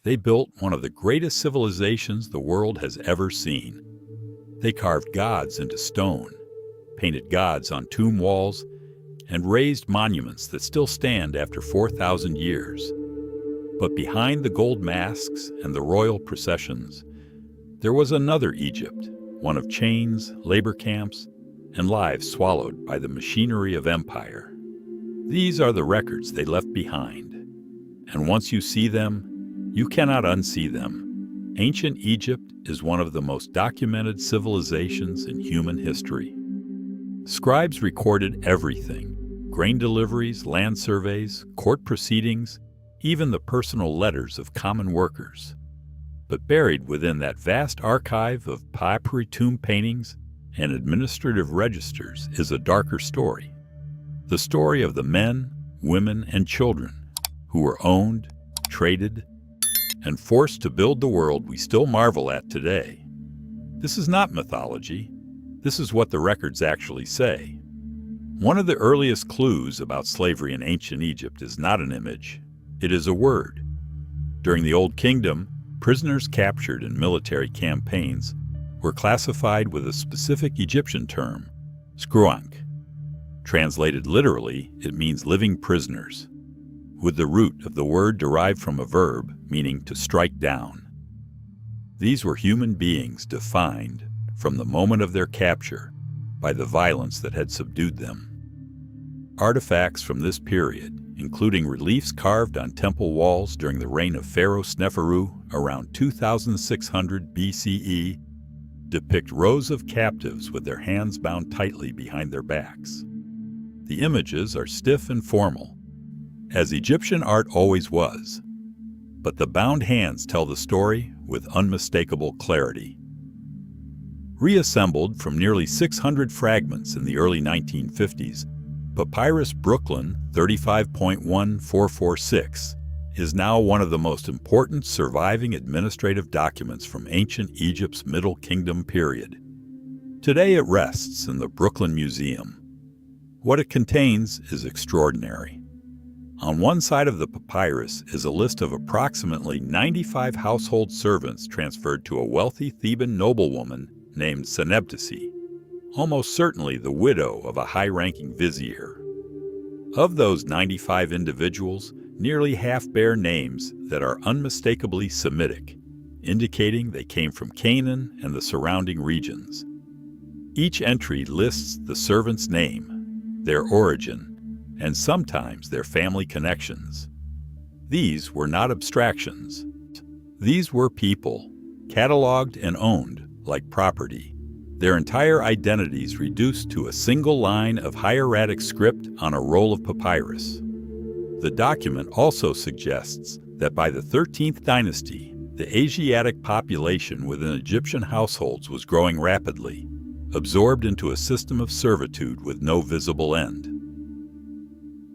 They built one of the greatest civilizations the world has ever seen. They carved gods into stone, painted gods on tomb walls, and raised monuments that still stand after 4,000 years. But behind the gold masks and the royal processions, there was another Egypt, one of chains, labor camps, and lives swallowed by the machinery of empire. These are the records they left behind. And once you see them, you cannot unsee them. Ancient Egypt is one of the most documented civilizations in human history. Scribes recorded everything: grain deliveries, land surveys, court proceedings, even the personal letters of common workers. But buried within that vast archive of papyri tomb paintings and administrative registers is a darker story. The story of the men, women, and children who were owned, traded, and forced to build the world we still marvel at today. This is not mythology. This is what the records actually say. One of the earliest clues about slavery in ancient Egypt is not an image. It is a word. During the Old Kingdom, prisoners captured in military campaigns were classified with a specific Egyptian term, skruank. Translated literally, it means living prisoners, with the root of the word derived from a verb meaning to strike down. These were human beings defined, from the moment of their capture, by the violence that had subdued them. Artifacts from this period, including reliefs carved on temple walls during the reign of Pharaoh Sneferu around 2600 BCE, depict rows of captives with their hands bound tightly behind their backs. The images are stiff and formal, as Egyptian art always was, but the bound hands tell the story with unmistakable clarity. Reassembled from nearly 600 fragments in the early 1950s, Papyrus Brooklyn 35.1446 is now one of the most important surviving administrative documents from ancient Egypt's Middle Kingdom period. Today it rests in the Brooklyn Museum. What it contains is extraordinary. On one side of the papyrus is a list of approximately 95 household servants transferred to a wealthy Theban noblewoman named Senebtisi, almost certainly the widow of a high-ranking vizier. Of those 95 individuals, nearly half bear names that are unmistakably Semitic, indicating they came from Canaan and the surrounding regions. Each entry lists the servant's name, their origin, and sometimes their family connections. These were not abstractions. These were people, catalogued and owned like property, their entire identities reduced to a single line of hieratic script on a roll of papyrus. The document also suggests that by the 13th dynasty, the Asiatic population within Egyptian households was growing rapidly, absorbed into a system of servitude with no visible end.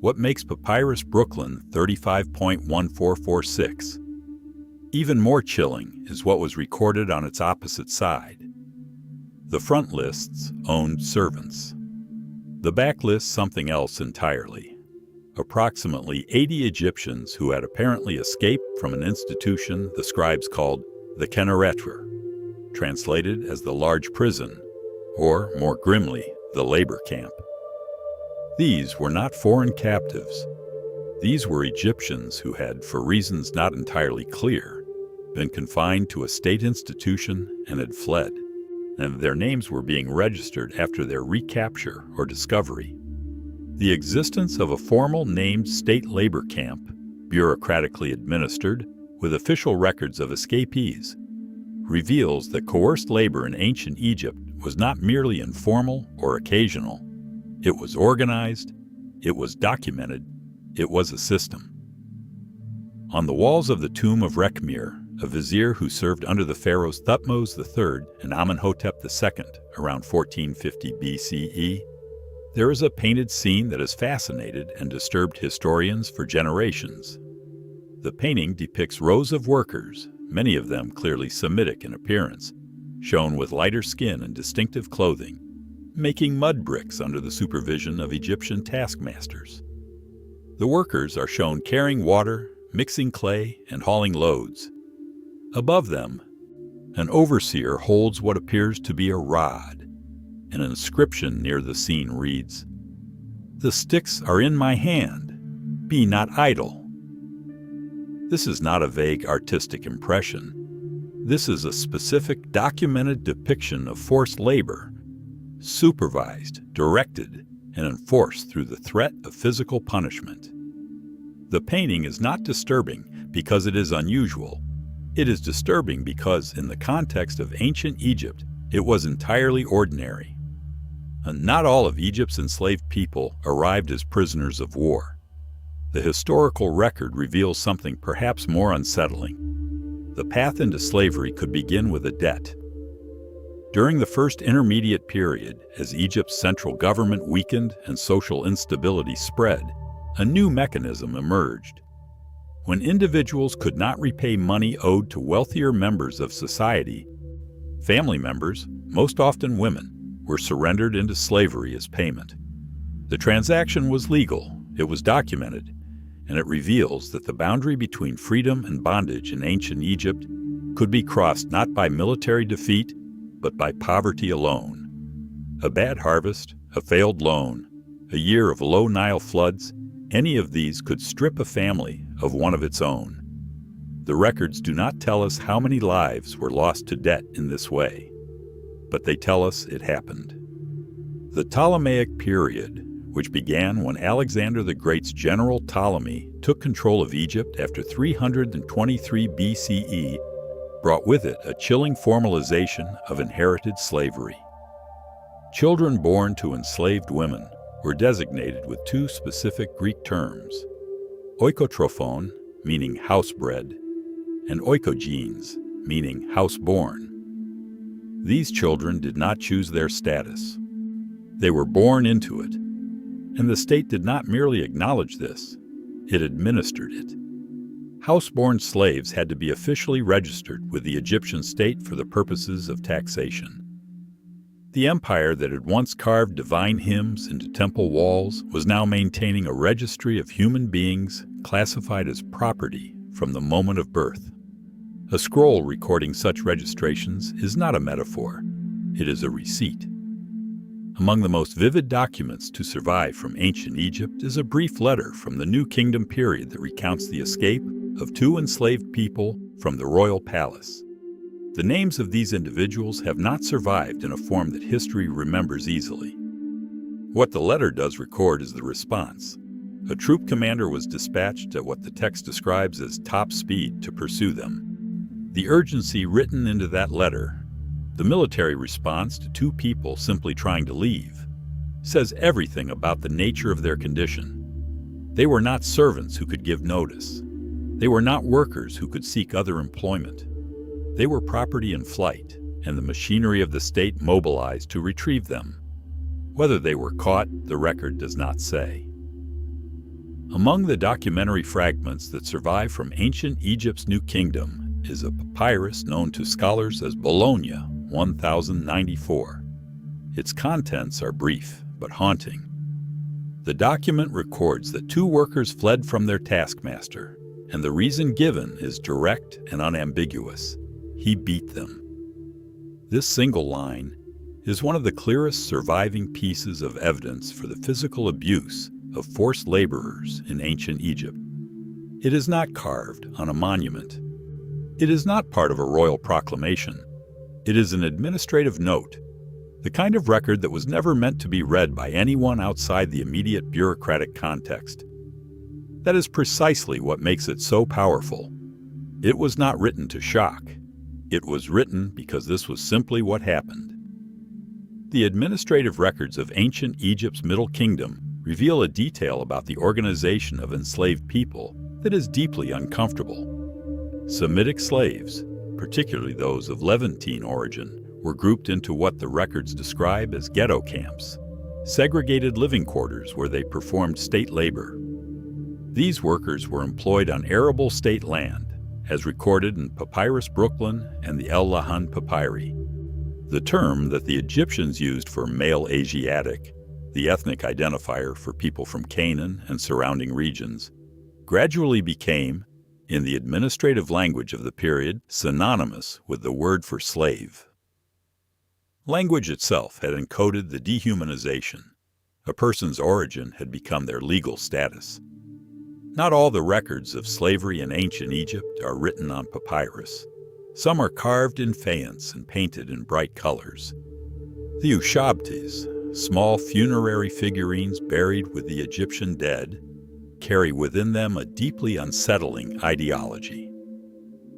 What makes Papyrus Brooklyn 35.1446 even more chilling is what was recorded on its opposite side. The front lists owned servants. The back lists something else entirely. Approximately 80 Egyptians who had apparently escaped from an institution the scribes called the Keneretwer, translated as the large prison, or more grimly, the labor camp. These were not foreign captives. These were Egyptians who had, for reasons not entirely clear, been confined to a state institution and had fled, and their names were being registered after their recapture or discovery. The existence of a formal named state labor camp, bureaucratically administered, with official records of escapees, reveals that coerced labor in ancient Egypt was not merely informal or occasional. It was organized, it was documented, it was a system. On the walls of the tomb of Rekhmir, a vizier who served under the pharaohs Thutmose III and Amenhotep II around 1450 BCE, there is a painted scene that has fascinated and disturbed historians for generations. The painting depicts rows of workers, many of them clearly Semitic in appearance, shown with lighter skin and distinctive clothing, making mud bricks under the supervision of Egyptian taskmasters. The workers are shown carrying water, mixing clay, and hauling loads, Above them, an overseer holds what appears to be a rod. An inscription near the scene reads, "The sticks are in my hand. Be not idle." This is not a vague artistic impression. This is a specific documented depiction of forced labor, supervised, directed, and enforced through the threat of physical punishment. The painting is not disturbing because it is unusual. It is disturbing because, in the context of ancient Egypt, it was entirely ordinary. And not all of Egypt's enslaved people arrived as prisoners of war. The historical record reveals something perhaps more unsettling. The path into slavery could begin with a debt. During the first intermediate period, as Egypt's central government weakened and social instability spread, a new mechanism emerged. When individuals could not repay money owed to wealthier members of society, family members, most often women, were surrendered into slavery as payment. The transaction was legal, it was documented, and it reveals that the boundary between freedom and bondage in ancient Egypt could be crossed not by military defeat, but by poverty alone. A bad harvest, a failed loan, a year of low Nile floods, any of these could strip a family of one of its own. The records do not tell us how many lives were lost to debt in this way, but they tell us it happened. The Ptolemaic period, which began when Alexander the Great's general Ptolemy took control of Egypt after 323 BCE, brought with it a chilling formalization of inherited slavery. Children born to enslaved women were designated with two specific Greek terms, oikotrophon, meaning housebred, and oikogenes, meaning houseborn. These children did not choose their status. They were born into it, and the state did not merely acknowledge this, it administered it. Houseborn slaves had to be officially registered with the Egyptian state for the purposes of taxation. The empire that had once carved divine hymns into temple walls was now maintaining a registry of human beings classified as property from the moment of birth. A scroll recording such registrations is not a metaphor, it is a receipt. Among the most vivid documents to survive from ancient Egypt is a brief letter from the New Kingdom period that recounts the escape of two enslaved people from the royal palace. The names of these individuals have not survived in a form that history remembers easily. What the letter does record is the response. A troop commander was dispatched at what the text describes as top speed to pursue them. The urgency written into that letter, the military response to two people simply trying to leave, says everything about the nature of their condition. They were not servants who could give notice. They were not workers who could seek other employment. They were property in flight, and the machinery of the state mobilized to retrieve them. Whether they were caught, the record does not say. Among the documentary fragments that survive from ancient Egypt's New Kingdom is a papyrus known to scholars as Bologna 1094. Its contents are brief but haunting. The document records that two workers fled from their taskmaster, and the reason given is direct and unambiguous. He beat them. This single line is one of the clearest surviving pieces of evidence for the physical abuse of forced laborers in ancient Egypt. It is not carved on a monument. It is not part of a royal proclamation. It is an administrative note, the kind of record that was never meant to be read by anyone outside the immediate bureaucratic context. That is precisely what makes it so powerful. It was not written to shock. It was written because this was simply what happened. The administrative records of ancient Egypt's Middle Kingdom reveal a detail about the organization of enslaved people that is deeply uncomfortable. Semitic slaves, particularly those of Levantine origin, were grouped into what the records describe as ghetto camps, segregated living quarters where they performed state labor. These workers were employed on arable state land, as recorded in Papyrus Brooklyn and the El Lahan Papyri. The term that the Egyptians used for male Asiatic, the ethnic identifier for people from Canaan and surrounding regions, gradually became in the administrative language of the period synonymous with the word for slave. Language itself had encoded the dehumanization. A person's origin had become their legal status. Not all the records of slavery in ancient Egypt are written on papyrus. Some are carved in faience and painted in bright colors. The ushabtis, small funerary figurines buried with the Egyptian dead, carry within them a deeply unsettling ideology.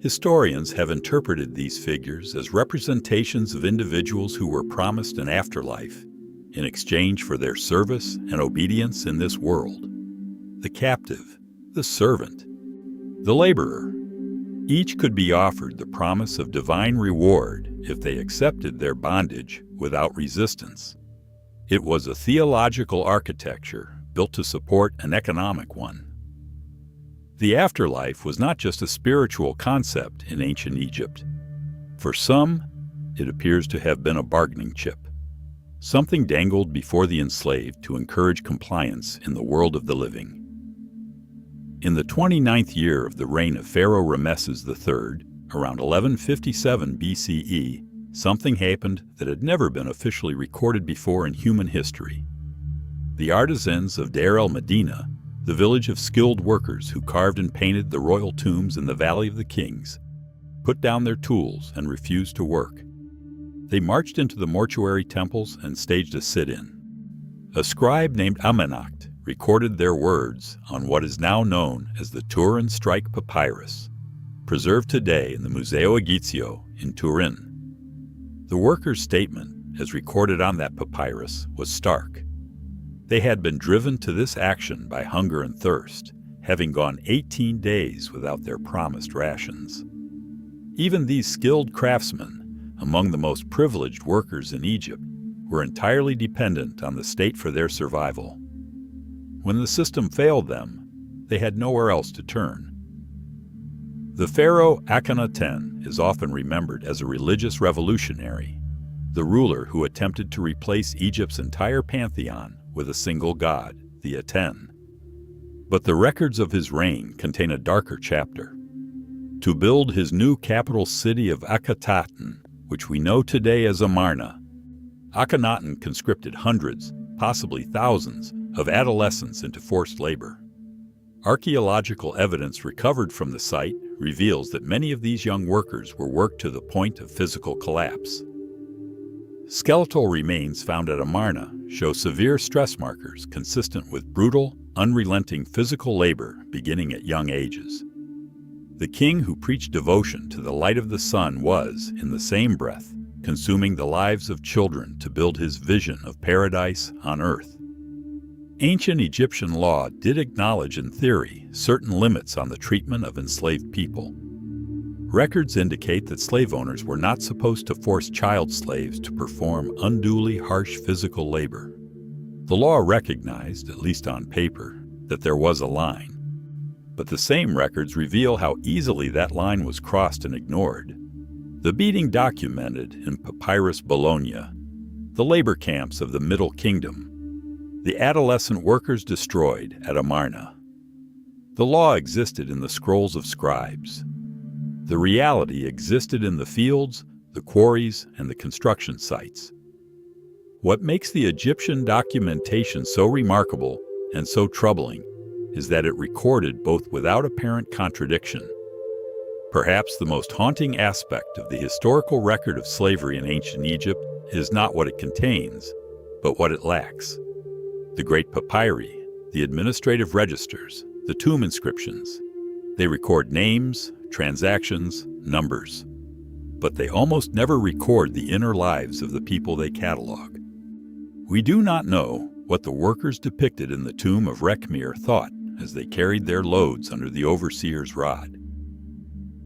Historians have interpreted these figures as representations of individuals who were promised an afterlife in exchange for their service and obedience in this world. The captive, the servant, the laborer. Each could be offered the promise of divine reward if they accepted their bondage without resistance. It was a theological architecture built to support an economic one. The afterlife was not just a spiritual concept in ancient Egypt. For some, it appears to have been a bargaining chip, something dangled before the enslaved to encourage compliance in the world of the living. In the 29th year of the reign of Pharaoh Ramesses III, around 1157 BCE, something happened that had never been officially recorded before in human history. The artisans of Deir el-Medina, the village of skilled workers who carved and painted the royal tombs in the Valley of the Kings, put down their tools and refused to work. They marched into the mortuary temples and staged a sit-in. A scribe named Amenacht recorded their words on what is now known as the Turin Strike Papyrus, preserved today in the Museo Egizio in Turin. The workers' statement, as recorded on that papyrus, was stark. They had been driven to this action by hunger and thirst, having gone 18 days without their promised rations. Even these skilled craftsmen, among the most privileged workers in Egypt, were entirely dependent on the state for their survival. When the system failed them, they had nowhere else to turn. The pharaoh Akhenaten is often remembered as a religious revolutionary, the ruler who attempted to replace Egypt's entire pantheon with a single god, the Aten. But the records of his reign contain a darker chapter. To build his new capital city of Akhetaten, which we know today as Amarna, Akhenaten conscripted hundreds, possibly thousands, of adolescents into forced labor. Archaeological evidence recovered from the site reveals that many of these young workers were worked to the point of physical collapse. Skeletal remains found at Amarna show severe stress markers consistent with brutal, unrelenting physical labor beginning at young ages. The king who preached devotion to the light of the sun was, in the same breath, consuming the lives of children to build his vision of paradise on earth. Ancient Egyptian law did acknowledge in theory certain limits on the treatment of enslaved people. Records indicate that slave owners were not supposed to force child slaves to perform unduly harsh physical labor. The law recognized, at least on paper, that there was a line. But the same records reveal how easily that line was crossed and ignored. The beating documented in Papyrus Bologna, the labor camps of the Middle Kingdom, the adolescent workers destroyed at Amarna. The law existed in the scrolls of scribes. The reality existed in the fields, the quarries, and the construction sites. What makes the Egyptian documentation so remarkable and so troubling is that it recorded both without apparent contradiction. Perhaps the most haunting aspect of the historical record of slavery in ancient Egypt is not what it contains, but what it lacks. The great papyri, the administrative registers, the tomb inscriptions. They record names, transactions, numbers. But they almost never record the inner lives of the people they catalog. We do not know what the workers depicted in the tomb of Rekhmir thought as they carried their loads under the overseer's rod.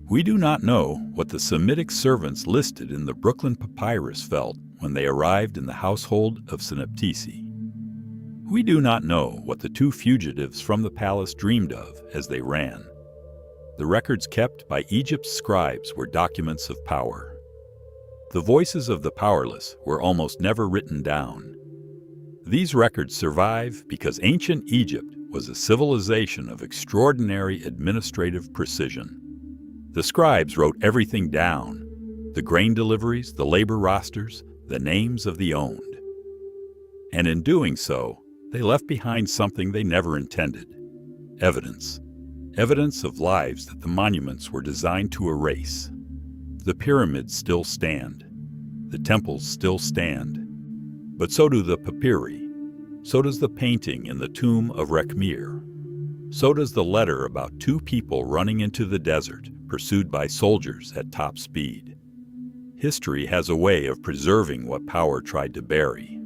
We do not know what the Semitic servants listed in the Brooklyn Papyrus felt when they arrived in the household of Seneptisi. We do not know what the two fugitives from the palace dreamed of as they ran. The records kept by Egypt's scribes were documents of power. The voices of the powerless were almost never written down. These records survive because ancient Egypt was a civilization of extraordinary administrative precision. The scribes wrote everything down: the grain deliveries, the labor rosters, the names of the owned. And in doing so, they left behind something they never intended: evidence. Evidence of lives that the monuments were designed to erase. The pyramids still stand. The temples still stand. But so do the papyri. So does the painting in the tomb of Rekhmir. So does the letter about two people running into the desert, pursued by soldiers at top speed. History has a way of preserving what power tried to bury.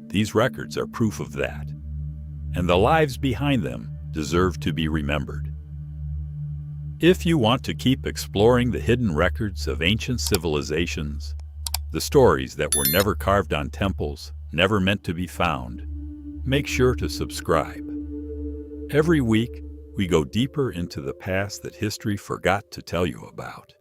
These records are proof of that. And the lives behind them deserve to be remembered. If you want to keep exploring the hidden records of ancient civilizations, the stories that were never carved on temples, never meant to be found, make sure to subscribe. Every week, we go deeper into the past that history forgot to tell you about.